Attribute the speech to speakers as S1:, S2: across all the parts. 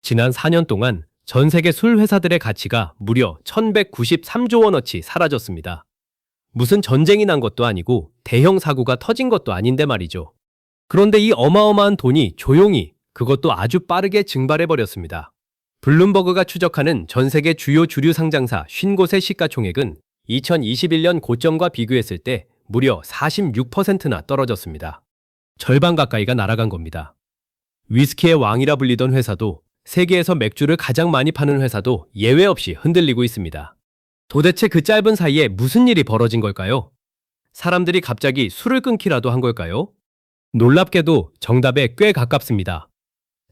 S1: 지난 4년 동안 전 세계 술 회사들의 가치가 무려 1193조 원어치 사라졌습니다. 무슨 전쟁이 난 것도 아니고 대형 사고가 터진 것도 아닌데 말이죠. 그런데 이 어마어마한 돈이 조용히, 그것도 아주 빠르게 증발해버렸습니다. 블룸버그가 추적하는 전 세계 주요 주류 상장사 50곳의 시가총액은 2021년 고점과 비교했을 때 무려 46%나 떨어졌습니다. 절반 가까이가 날아간 겁니다. 위스키의 왕이라 불리던 회사도, 세계에서 맥주를 가장 많이 파는 회사도 예외 없이 흔들리고 있습니다. 도대체 그 짧은 사이에 무슨 일이 벌어진 걸까요? 사람들이 갑자기 술을 끊기라도 한 걸까요? 놀랍게도 정답에 꽤 가깝습니다.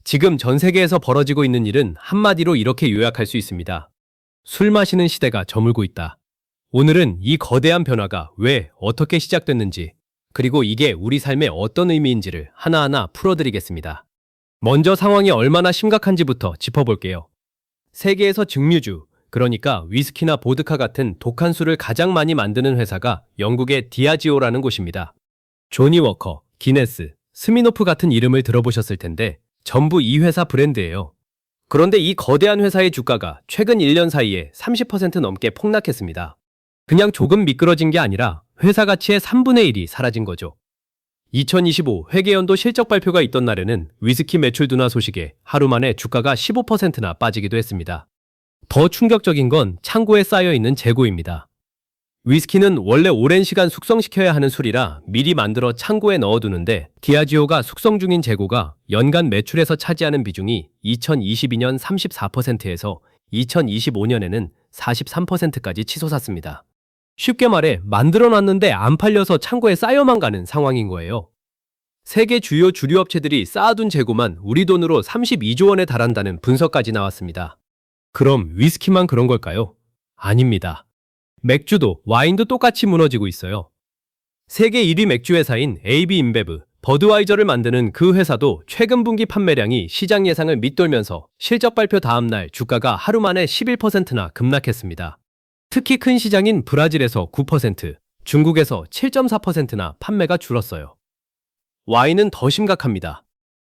S1: 지금 전 세계에서 벌어지고 있는 일은 한마디로 이렇게 요약할 수 있습니다. 술 마시는 시대가 저물고 있다. 오늘은 이 거대한 변화가 왜, 어떻게 시작됐는지, 그리고 이게 우리 삶에 어떤 의미인지를 하나하나 풀어드리겠습니다. 먼저 상황이 얼마나 심각한지부터 짚어볼게요. 세계에서 증류주, 그러니까 위스키나 보드카 같은 독한 술을 가장 많이 만드는 회사가 영국의 디아지오라는 곳입니다. 조니 워커, 기네스, 스미노프 같은 이름을 들어보셨을 텐데 전부 이 회사 브랜드예요. 그런데 이 거대한 회사의 주가가 최근 1년 사이에 30% 넘게 폭락했습니다. 그냥 조금 미끄러진 게 아니라 회사 가치의 3분의 1이 사라진 거죠. 2025 회계연도 실적 발표가 있던 날에는 위스키 매출 둔화 소식에 하루 만에 주가가 15%나 빠지기도 했습니다. 더 충격적인 건 창고에 쌓여있는 재고입니다. 위스키는 원래 오랜 시간 숙성시켜야 하는 술이라 미리 만들어 창고에 넣어두는데 디아지오가 숙성 중인 재고가 연간 매출에서 차지하는 비중이 2022년 34%에서 2025년에는 43%까지 치솟았습니다. 쉽게 말해 만들어놨는데 안 팔려서 창고에 쌓여만 가는 상황인 거예요. 세계 주요 주류업체들이 쌓아둔 재고만 우리 돈으로 32조 원에 달한다는 분석까지 나왔습니다. 그럼 위스키만 그런 걸까요? 아닙니다. 맥주도 와인도 똑같이 무너지고 있어요. 세계 1위 맥주 회사인 AB 인베브, 버드와이저를 만드는 그 회사도 최근 분기 판매량이 시장 예상을 밑돌면서 실적 발표 다음 날 주가가 하루 만에 11%나 급락했습니다. 특히 큰 시장인 브라질에서 9%, 중국에서 7.4%나 판매가 줄었어요. 와인은 더 심각합니다.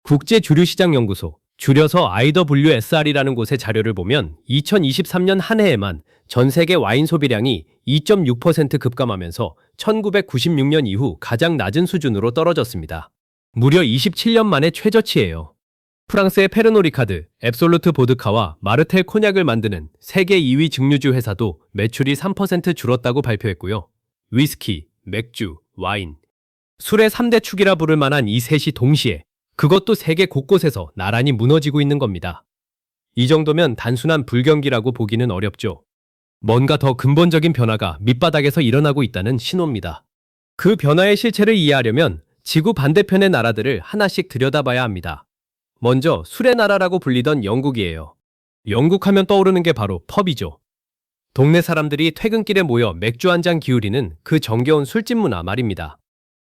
S1: 국제주류시장연구소, 줄여서 IWSR이라는 곳의 자료를 보면 2023년 한 해에만 전 세계 와인 소비량이 2.6% 급감하면서 1996년 이후 가장 낮은 수준으로 떨어졌습니다. 무려 27년 만에 최저치예요. 프랑스의 페르노 리카드, 앱솔루트 보드카와 마르텔 코냑을 만드는 세계 2위 증류주 회사도 매출이 3% 줄었다고 발표했고요. 위스키, 맥주, 와인, 술의 3대 축이라 부를 만한 이 셋이 동시에, 그것도 세계 곳곳에서 나란히 무너지고 있는 겁니다. 이 정도면 단순한 불경기라고 보기는 어렵죠. 뭔가 더 근본적인 변화가 밑바닥에서 일어나고 있다는 신호입니다. 그 변화의 실체를 이해하려면 지구 반대편의 나라들을 하나씩 들여다봐야 합니다. 먼저 술의 나라라고 불리던 영국이에요. 영국 하면 떠오르는 게 바로 펍이죠. 동네 사람들이 퇴근길에 모여 맥주 한 잔 기울이는 그 정겨운 술집 문화 말입니다.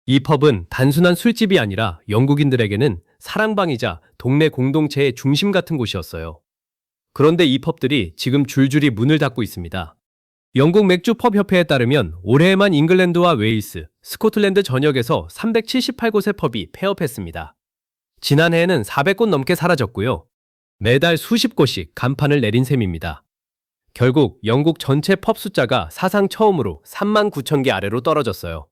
S1: 이 펍은 단순한 술집이 아니라 영국인들에게는 사랑방이자 동네 공동체의 중심 같은 곳이었어요. 그런데 이 펍들이 지금 줄줄이 문을 닫고 있습니다. 영국 맥주 펍 협회에 따르면 올해에만 잉글랜드와 웨일스, 스코틀랜드 전역에서 378곳의 펍이 폐업했습니다. 지난해에는 400곳 넘게 사라졌고요. 매달 수십 곳씩 간판을 내린 셈입니다. 결국 영국 전체 펍 숫자가 사상 처음으로 3만 9천 개 아래로 떨어졌어요.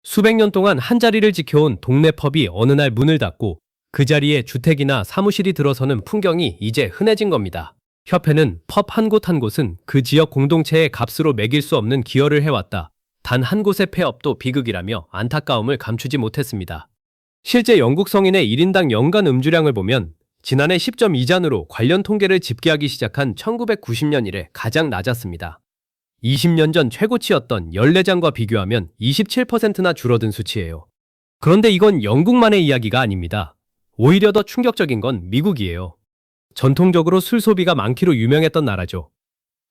S1: 수백 년 동안 한 자리를 지켜온 동네 펍이 어느 날 문을 닫고 그 자리에 주택이나 사무실이 들어서는 풍경이 이제 흔해진 겁니다. 협회는 펍 한 곳 한 곳은 그 지역 공동체의 값으로 매길 수 없는 기여를 해왔다. 단 한 곳의 폐업도 비극이라며 안타까움을 감추지 못했습니다. 실제 영국 성인의 1인당 연간 음주량을 보면 지난해 10.2잔으로 관련 통계를 집계하기 시작한 1990년 이래 가장 낮았습니다. 20년 전 최고치였던 14잔과 비교하면 27%나 줄어든 수치예요. 그런데 이건 영국만의 이야기가 아닙니다. 오히려 더 충격적인 건 미국이에요. 전통적으로 술 소비가 많기로 유명했던 나라죠.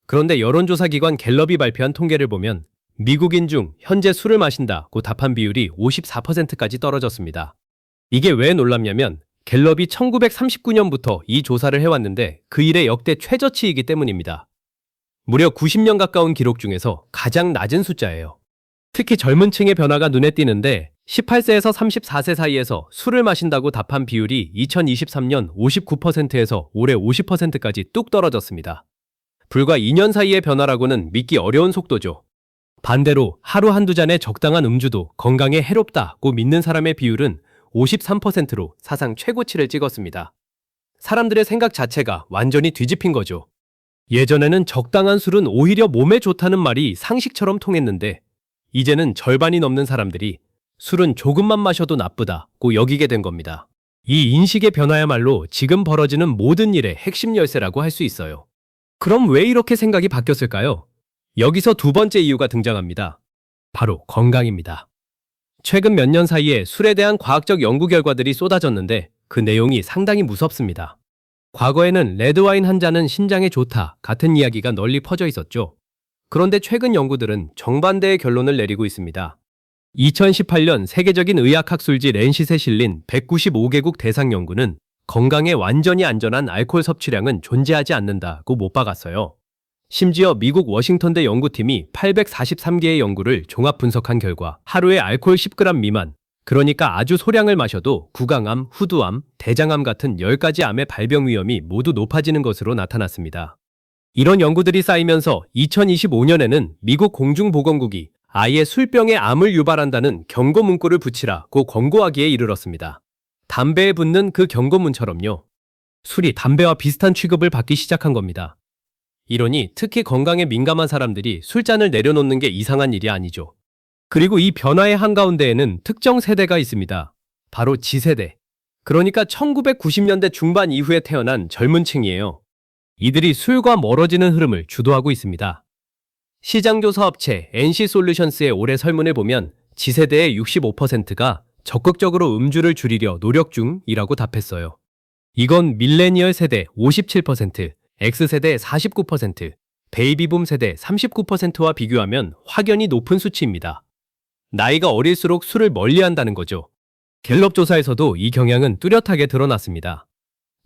S1: 그런데 여론조사기관 갤럽이 발표한 통계를 보면 미국인 중 현재 술을 마신다고 답한 비율이 54%까지 떨어졌습니다. 이게 왜 놀랍냐면 갤럽이 1939년부터 이 조사를 해왔는데 그 이래 역대 최저치이기 때문입니다. 무려 90년 가까운 기록 중에서 가장 낮은 숫자예요. 특히 젊은 층의 변화가 눈에 띄는데 18세에서 34세 사이에서 술을 마신다고 답한 비율이 2023년 59%에서 올해 50%까지 뚝 떨어졌습니다. 불과 2년 사이의 변화라고는 믿기 어려운 속도죠. 반대로 하루 한두 잔의 적당한 음주도 건강에 해롭다고 믿는 사람의 비율은 53%로 사상 최고치를 찍었습니다. 사람들의 생각 자체가 완전히 뒤집힌 거죠. 예전에는 적당한 술은 오히려 몸에 좋다는 말이 상식처럼 통했는데 이제는 절반이 넘는 사람들이 술은 조금만 마셔도 나쁘다고 여기게 된 겁니다. 이 인식의 변화야말로 지금 벌어지는 모든 일의 핵심 열쇠라고 할 수 있어요. 그럼 왜 이렇게 생각이 바뀌었을까요? 여기서 두 번째 이유가 등장합니다. 바로 건강입니다. 최근 몇 년 사이에 술에 대한 과학적 연구 결과들이 쏟아졌는데 그 내용이 상당히 무섭습니다. 과거에는 레드와인 한 잔은 신장에 좋다 같은 이야기가 널리 퍼져 있었죠. 그런데 최근 연구들은 정반대의 결론을 내리고 있습니다. 2018년 세계적인 의학학술지 랜싯에 실린 195개국 대상 연구는 건강에 완전히 안전한 알코올 섭취량은 존재하지 않는다고 못 박았어요. 심지어 미국 워싱턴대 연구팀이 843개의 연구를 종합 분석한 결과 하루에 알코올 10g 미만, 그러니까 아주 소량을 마셔도 구강암, 후두암, 대장암 같은 10가지 암의 발병 위험이 모두 높아지는 것으로 나타났습니다. 이런 연구들이 쌓이면서 2025년에는 미국 공중보건국이 아예 술병에 암을 유발한다는 경고 문구를 붙이라고 권고하기에 이르렀습니다. 담배에 붙는 그 경고문처럼요. 술이 담배와 비슷한 취급을 받기 시작한 겁니다. 이러니 특히 건강에 민감한 사람들이 술잔을 내려놓는 게 이상한 일이 아니죠. 그리고 이 변화의 한가운데에는 특정 세대가 있습니다. 바로 Z세대. 그러니까 1990년대 중반 이후에 태어난 젊은 층이에요. 이들이 술과 멀어지는 흐름을 주도하고 있습니다. 시장조사 업체 NC솔루션스의 올해 설문을 보면 Z세대의 65%가 적극적으로 음주를 줄이려 노력 중이라고 답했어요. 이건 밀레니얼 세대 57%, X세대 49%, 베이비붐 세대 39%와 비교하면 확연히 높은 수치입니다. 나이가 어릴수록 술을 멀리한다는 거죠. 갤럽 조사에서도 이 경향은 뚜렷하게 드러났습니다.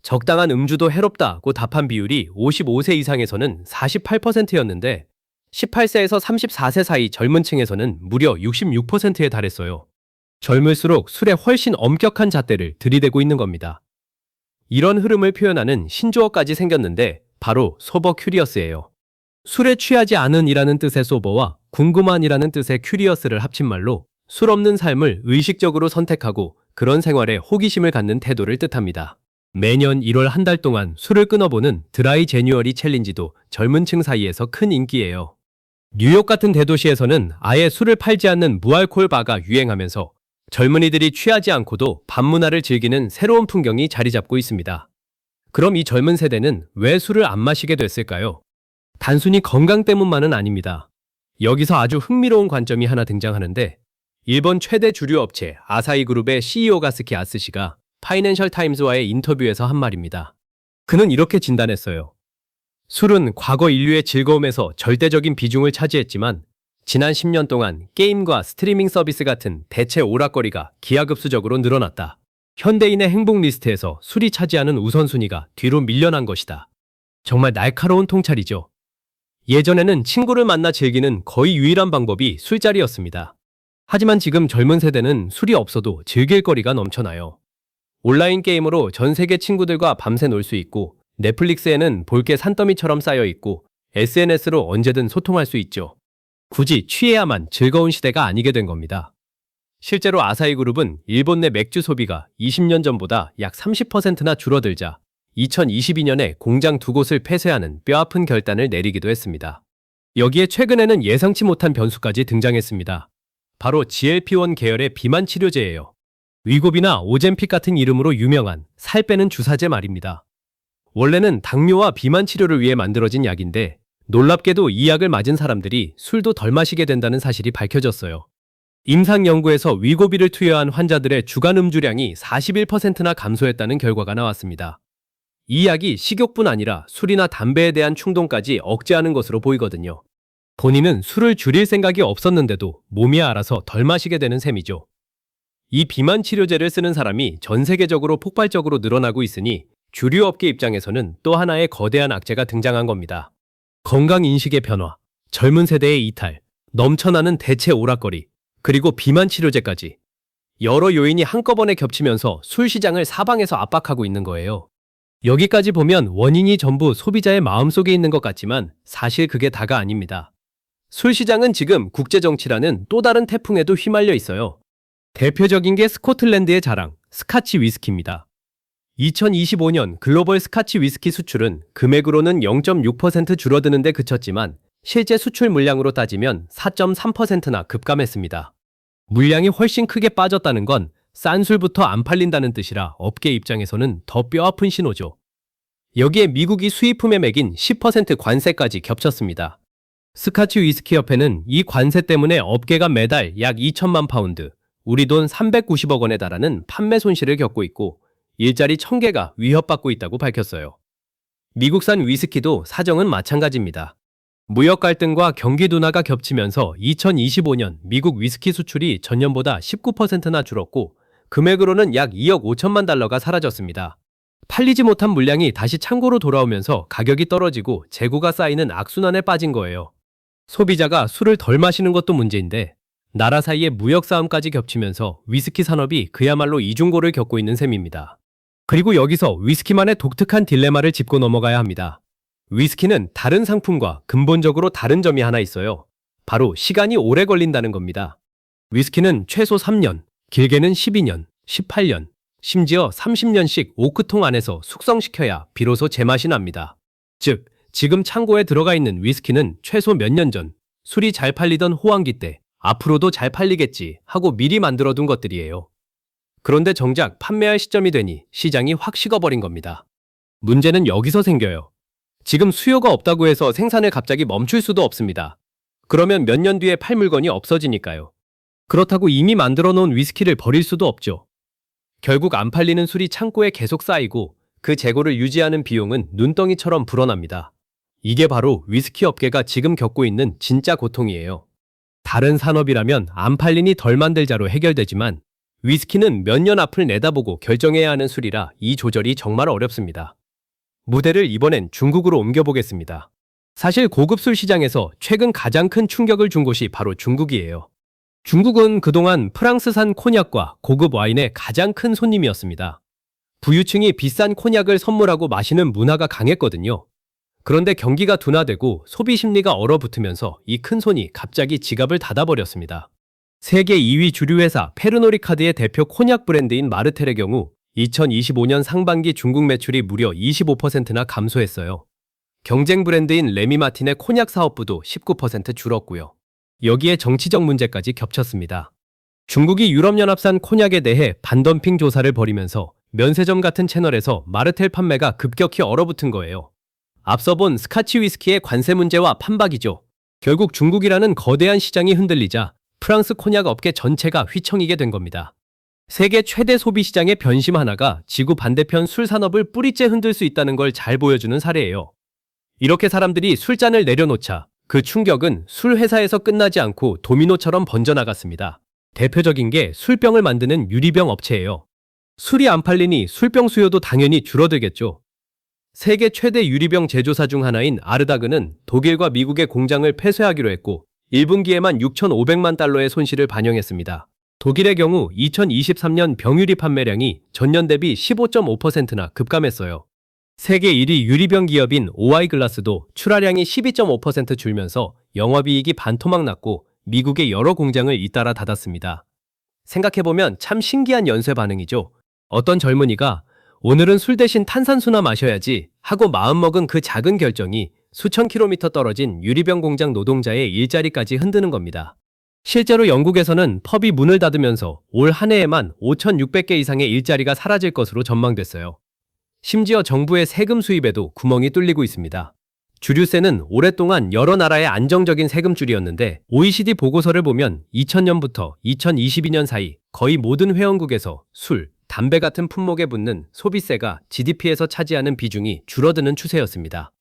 S1: 적당한 음주도 해롭다고 답한 비율이 55세 이상에서는 48%였는데 18세에서 34세 사이 젊은 층에서는 무려 66%에 달했어요. 젊을수록 술에 훨씬 엄격한 잣대를 들이대고 있는 겁니다. 이런 흐름을 표현하는 신조어까지 생겼는데 바로 소버 큐리어스예요. 술에 취하지 않은이라는 뜻의 소버와 궁금한이라는 뜻의 큐리어스를 합친 말로 술 없는 삶을 의식적으로 선택하고 그런 생활에 호기심을 갖는 태도를 뜻합니다. 매년 1월 한 달 동안 술을 끊어보는 드라이 제뉴어리 챌린지도 젊은 층 사이에서 큰 인기예요. 뉴욕 같은 대도시에서는 아예 술을 팔지 않는 무알콜 바가 유행하면서 젊은이들이 취하지 않고도 밤문화를 즐기는 새로운 풍경이 자리 잡고 있습니다. 그럼 이 젊은 세대는 왜 술을 안 마시게 됐을까요? 단순히 건강 때문만은 아닙니다. 여기서 아주 흥미로운 관점이 하나 등장하는데 일본 최대 주류 업체 아사히 그룹의 CEO 가스키 아스시가 파이낸셜 타임즈와의 인터뷰에서 한 말입니다. 그는 이렇게 진단했어요. 술은 과거 인류의 즐거움에서 절대적인 비중을 차지했지만 지난 10년 동안 게임과 스트리밍 서비스 같은 대체 오락거리가 기하급수적으로 늘어났다. 현대인의 행복 리스트에서 술이 차지하는 우선순위가 뒤로 밀려난 것이다. 정말 날카로운 통찰이죠. 예전에는 친구를 만나 즐기는 거의 유일한 방법이 술자리였습니다. 하지만 지금 젊은 세대는 술이 없어도 즐길 거리가 넘쳐나요. 온라인 게임으로 전 세계 친구들과 밤새 놀 수 있고 넷플릭스에는 볼 게 산더미처럼 쌓여 있고 SNS로 언제든 소통할 수 있죠. 굳이 취해야만 즐거운 시대가 아니게 된 겁니다. 실제로 아사히 그룹은 일본 내 맥주 소비가 20년 전보다 약 30%나 줄어들자 2022년에 공장 2곳을 폐쇄하는 뼈아픈 결단을 내리기도 했습니다. 여기에 최근에는 예상치 못한 변수까지 등장했습니다. 바로 GLP-1 계열의 비만 치료제예요. 위고비나 오젬픽 같은 이름으로 유명한 살 빼는 주사제 말입니다. 원래는 당뇨와 비만 치료를 위해 만들어진 약인데 놀랍게도 이 약을 맞은 사람들이 술도 덜 마시게 된다는 사실이 밝혀졌어요. 임상 연구에서 위고비를 투여한 환자들의 주간 음주량이 41%나 감소했다는 결과가 나왔습니다. 이 약이 식욕뿐 아니라 술이나 담배에 대한 충동까지 억제하는 것으로 보이거든요. 본인은 술을 줄일 생각이 없었는데도 몸이 알아서 덜 마시게 되는 셈이죠. 이 비만 치료제를 쓰는 사람이 전 세계적으로 폭발적으로 늘어나고 있으니 주류 업계 입장에서는 또 하나의 거대한 악재가 등장한 겁니다. 건강인식의 변화, 젊은 세대의 이탈, 넘쳐나는 대체 오락거리, 그리고 비만 치료제까지. 여러 요인이 한꺼번에 겹치면서 술 시장을 사방에서 압박하고 있는 거예요. 여기까지 보면 원인이 전부 소비자의 마음속에 있는 것 같지만 사실 그게 다가 아닙니다. 술 시장은 지금 국제정치라는 또 다른 태풍에도 휘말려 있어요. 대표적인 게 스코틀랜드의 자랑, 스카치 위스키입니다. 2025년 글로벌 스카치 위스키 수출은 금액으로는 0.6% 줄어드는 데 그쳤지만 실제 수출 물량으로 따지면 4.3%나 급감했습니다. 물량이 훨씬 크게 빠졌다는 건 싼 술부터 안 팔린다는 뜻이라 업계 입장에서는 더 뼈아픈 신호죠. 여기에 미국이 수입품에 매긴 10% 관세까지 겹쳤습니다. 스카치 위스키 협회는 이 관세 때문에 업계가 매달 약 2천만 파운드, 우리 돈 390억 원에 달하는 판매 손실을 겪고 있고 일자리 1000개가 위협받고 있다고 밝혔어요. 미국산 위스키도 사정은 마찬가지입니다. 무역 갈등과 경기 둔화가 겹치면서 2025년 미국 위스키 수출이 전년보다 19%나 줄었고 금액으로는 약 2억 5천만 달러가 사라졌습니다. 팔리지 못한 물량이 다시 창고로 돌아오면서 가격이 떨어지고 재고가 쌓이는 악순환에 빠진 거예요. 소비자가 술을 덜 마시는 것도 문제인데 나라 사이의 무역 싸움까지 겹치면서 위스키 산업이 그야말로 이중고를 겪고 있는 셈입니다. 그리고 여기서 위스키만의 독특한 딜레마를 짚고 넘어가야 합니다. 위스키는 다른 상품과 근본적으로 다른 점이 하나 있어요. 바로 시간이 오래 걸린다는 겁니다. 위스키는 최소 3년, 길게는 12년, 18년, 심지어 30년씩 오크통 안에서 숙성시켜야 비로소 제맛이 납니다. 즉, 지금 창고에 들어가 있는 위스키는 최소 몇 년 전 술이 잘 팔리던 호황기 때 앞으로도 잘 팔리겠지 하고 미리 만들어둔 것들이에요. 그런데 정작 판매할 시점이 되니 시장이 확 식어버린 겁니다. 문제는 여기서 생겨요. 지금 수요가 없다고 해서 생산을 갑자기 멈출 수도 없습니다. 그러면 몇 년 뒤에 팔 물건이 없어지니까요. 그렇다고 이미 만들어 놓은 위스키를 버릴 수도 없죠. 결국 안 팔리는 술이 창고에 계속 쌓이고 그 재고를 유지하는 비용은 눈덩이처럼 불어납니다. 이게 바로 위스키 업계가 지금 겪고 있는 진짜 고통이에요. 다른 산업이라면 안 팔리니 덜 만들자로 해결되지만 위스키는 몇 년 앞을 내다보고 결정해야 하는 술이라 이 조절이 정말 어렵습니다. 무대를 이번엔 중국으로 옮겨보겠습니다. 사실 고급 술 시장에서 최근 가장 큰 충격을 준 곳이 바로 중국이에요. 중국은 그동안 프랑스산 콘약과 고급 와인의 가장 큰 손님이었습니다. 부유층이 비싼 콘약을 선물하고 마시는 문화가 강했거든요. 그런데 경기가 둔화되고 소비 심리가 얼어붙으면서 이 큰 손이 갑자기 지갑을 닫아버렸습니다. 세계 2위 주류 회사 페르노리카드의 대표 콘약 브랜드인 마르텔의 경우 2025년 상반기 중국 매출이 무려 25%나 감소했어요. 경쟁 브랜드인 레미마틴의 콘약 사업부도 19% 줄었고요. 여기에 정치적 문제까지 겹쳤습니다. 중국이 유럽연합산 콘약에 대해 반덤핑 조사를 벌이면서 면세점 같은 채널에서 마르텔 판매가 급격히 얼어붙은 거예요. 앞서 본 스카치 위스키의 관세 문제와 판박이죠. 결국 중국이라는 거대한 시장이 흔들리자 프랑스 콘약 업계 전체가 휘청이게 된 겁니다. 세계 최대 소비 시장의 변심 하나가 지구 반대편 술 산업을 뿌리째 흔들 수 있다는 걸 잘 보여주는 사례예요. 이렇게 사람들이 술잔을 내려놓자 그 충격은 술 회사에서 끝나지 않고 도미노처럼 번져나갔습니다. 대표적인 게 술병을 만드는 유리병 업체예요. 술이 안 팔리니 술병 수요도 당연히 줄어들겠죠. 세계 최대 유리병 제조사 중 하나인 아르다그는 독일과 미국의 공장을 폐쇄하기로 했고 1분기에만 6,500만 달러의 손실을 반영했습니다. 독일의 경우 2023년 병유리 판매량이 전년 대비 15.5%나 급감했어요. 세계 1위 유리병 기업인 오아이글라스도 출하량이 12.5% 줄면서 영업이익이 반토막 났고 미국의 여러 공장을 잇따라 닫았습니다. 생각해보면 참 신기한 연쇄 반응이죠. 어떤 젊은이가 오늘은 술 대신 탄산수나 마셔야지 하고 마음먹은 그 작은 결정이 수천 킬로미터 떨어진 유리병 공장 노동자의 일자리까지 흔드는 겁니다. 실제로 영국에서는 펍이 문을 닫으면서 올 한 해에만 5,600개 이상의 일자리가 사라질 것으로 전망됐어요. 심지어 정부의 세금 수입에도 구멍이 뚫리고 있습니다. 주류세는 오랫동안 여러 나라의 안정적인 세금줄이었는데 OECD 보고서를 보면 2000년부터 2022년 사이 거의 모든 회원국에서 술, 담배 같은 품목에 붙는 소비세가 GDP에서 차지하는 비중이 줄어드는 추세였습니다.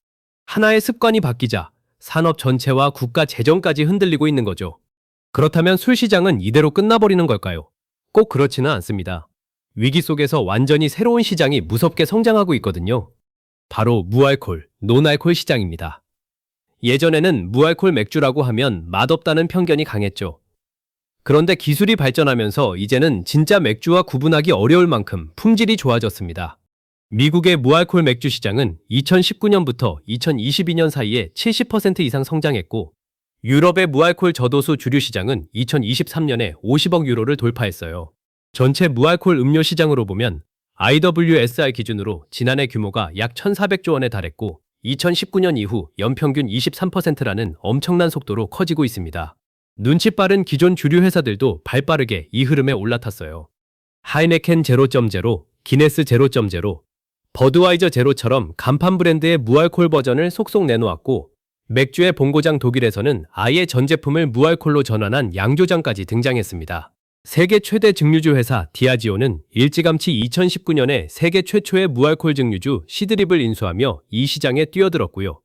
S1: 하나의 습관이 바뀌자 산업 전체와 국가 재정까지 흔들리고 있는 거죠. 그렇다면 술 시장은 이대로 끝나버리는 걸까요? 꼭 그렇지는 않습니다. 위기 속에서 완전히 새로운 시장이 무섭게 성장하고 있거든요. 바로 무알콜, 논알콜 시장입니다. 예전에는 무알콜 맥주라고 하면 맛없다는 편견이 강했죠. 그런데 기술이 발전하면서 이제는 진짜 맥주와 구분하기 어려울 만큼 품질이 좋아졌습니다. 미국의 무알콜 맥주 시장은 2019년부터 2022년 사이에 70% 이상 성장했고, 유럽의 무알콜 저도수 주류 시장은 2023년에 50억 유로를 돌파했어요. 전체 무알콜 음료 시장으로 보면 IWSR 기준으로 지난해 규모가 약 1,400조 원에 달했고, 2019년 이후 연평균 23%라는 엄청난 속도로 커지고 있습니다. 눈치 빠른 기존 주류 회사들도 발빠르게 이 흐름에 올라탔어요. 하이네켄 0.0, 기네스 0.0, 버드와이저 제로처럼 간판 브랜드의 무알콜 버전을 속속 내놓았고, 맥주의 본고장 독일에서는 아예 전 제품을 무알콜로 전환한 양조장까지 등장했습니다. 세계 최대 증류주 회사 디아지오는 일찌감치 2019년에 세계 최초의 무알콜 증류주 시드립을 인수하며 이 시장에 뛰어들었고요.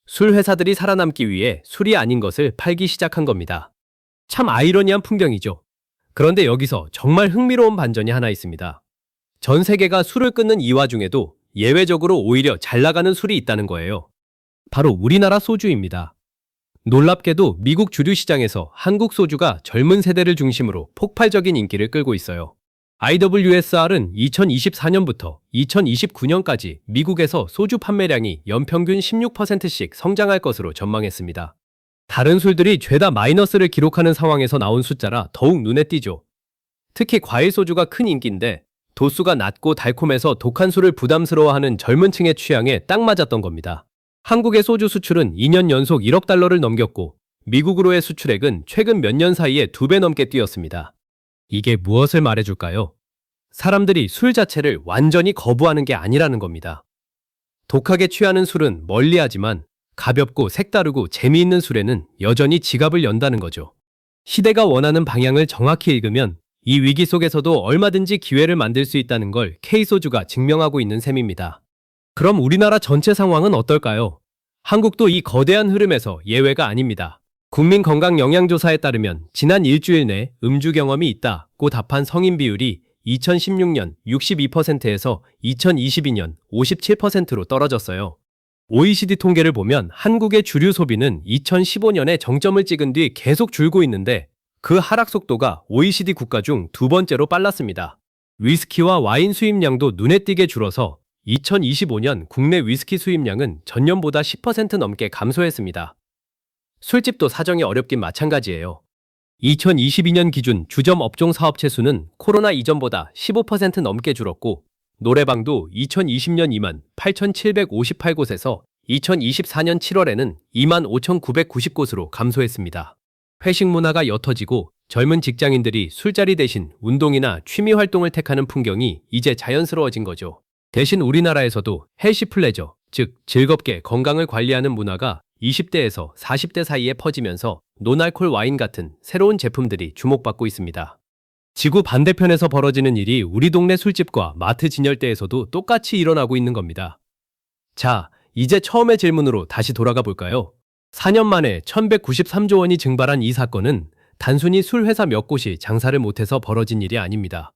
S1: 술 회사들이 살아남기 위해 술이 아닌 것을 팔기 시작한 겁니다. 참 아이러니한 풍경이죠. 그런데 여기서 정말 흥미로운 반전이 하나 있습니다. 전 세계가 술을 끊는 이 와중에도 예외적으로 오히려 잘 나가는 술이 있다는 거예요. 바로 우리나라 소주입니다. 놀랍게도 미국 주류 시장에서 한국 소주가 젊은 세대를 중심으로 폭발적인 인기를 끌고 있어요. IWSR은 2024년부터 2029년까지 미국에서 소주 판매량이 연평균 16%씩 성장할 것으로 전망했습니다. 다른 술들이 죄다 마이너스를 기록하는 상황에서 나온 숫자라 더욱 눈에 띄죠. 특히 과일 소주가 큰 인기인데 도수가 낮고 달콤해서 독한 술을 부담스러워하는 젊은 층의 취향에 딱 맞았던 겁니다. 한국의 소주 수출은 2년 연속 1억 달러를 넘겼고, 미국으로의 수출액은 최근 몇 년 사이에 2배 넘게 뛰었습니다. 이게 무엇을 말해줄까요? 사람들이 술 자체를 완전히 거부하는 게 아니라는 겁니다. 독하게 취하는 술은 멀리하지만 가볍고 색다르고 재미있는 술에는 여전히 지갑을 연다는 거죠. 시대가 원하는 방향을 정확히 읽으면 이 위기 속에서도 얼마든지 기회를 만들 수 있다는 걸 K소주가 증명하고 있는 셈입니다. 그럼 우리나라 전체 상황은 어떨까요? 한국도 이 거대한 흐름에서 예외가 아닙니다. 국민건강영양조사에 따르면 지난 일주일 내 음주 경험이 있다고 답한 성인 비율이 2016년 62%에서 2022년 57%로 떨어졌어요. OECD 통계를 보면 한국의 주류 소비는 2015년에 정점을 찍은 뒤 계속 줄고 있는데, 그 하락 속도가 OECD 국가 중 두 번째로 빨랐습니다. 위스키와 와인 수입량도 눈에 띄게 줄어서 2025년 국내 위스키 수입량은 전년보다 10% 넘게 감소했습니다. 술집도 사정이 어렵긴 마찬가지예요. 2022년 기준 주점 업종 사업체 수는 코로나 이전보다 15% 넘게 줄었고, 노래방도 2020년 2만 8,758곳에서 2024년 7월에는 2만 5,990곳으로 감소했습니다. 회식 문화가 옅어지고 젊은 직장인들이 술자리 대신 운동이나 취미 활동을 택하는 풍경이 이제 자연스러워진 거죠. 대신 우리나라에서도 헬시 플레저, 즉 즐겁게 건강을 관리하는 문화가 20대에서 40대 사이에 퍼지면서 노알콜 와인 같은 새로운 제품들이 주목받고 있습니다. 지구 반대편에서 벌어지는 일이 우리 동네 술집과 마트 진열대에서도 똑같이 일어나고 있는 겁니다. 자, 이제 처음의 질문으로 다시 돌아가 볼까요? 4년 만에 1193조 원이 증발한 이 사건은 단순히 술 회사 몇 곳이 장사를 못해서 벌어진 일이 아닙니다.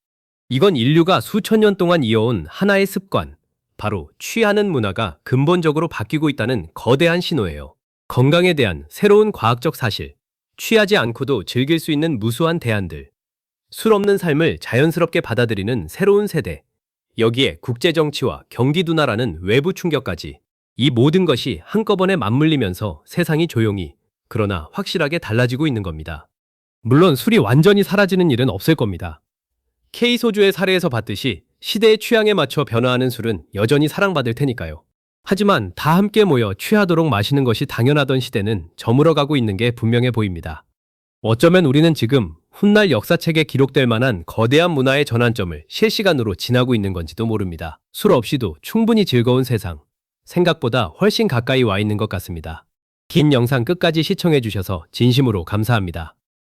S1: 이건 인류가 수천 년 동안 이어온 하나의 습관, 바로 취하는 문화가 근본적으로 바뀌고 있다는 거대한 신호예요. 건강에 대한 새로운 과학적 사실, 취하지 않고도 즐길 수 있는 무수한 대안들, 술 없는 삶을 자연스럽게 받아들이는 새로운 세대, 여기에 국제정치와 경기 둔화라는 외부 충격까지, 이 모든 것이 한꺼번에 맞물리면서 세상이 조용히, 그러나 확실하게 달라지고 있는 겁니다. 물론 술이 완전히 사라지는 일은 없을 겁니다. K소주의 사례에서 봤듯이 시대의 취향에 맞춰 변화하는 술은 여전히 사랑받을 테니까요. 하지만 다 함께 모여 취하도록 마시는 것이 당연하던 시대는 저물어가고 있는 게 분명해 보입니다. 어쩌면 우리는 지금 훗날 역사책에 기록될 만한 거대한 문화의 전환점을 실시간으로 지나고 있는 건지도 모릅니다. 술 없이도 충분히 즐거운 세상, 생각보다 훨씬 가까이 와 있는 것 같습니다. 긴 영상 끝까지 시청해 주셔서 진심으로 감사합니다.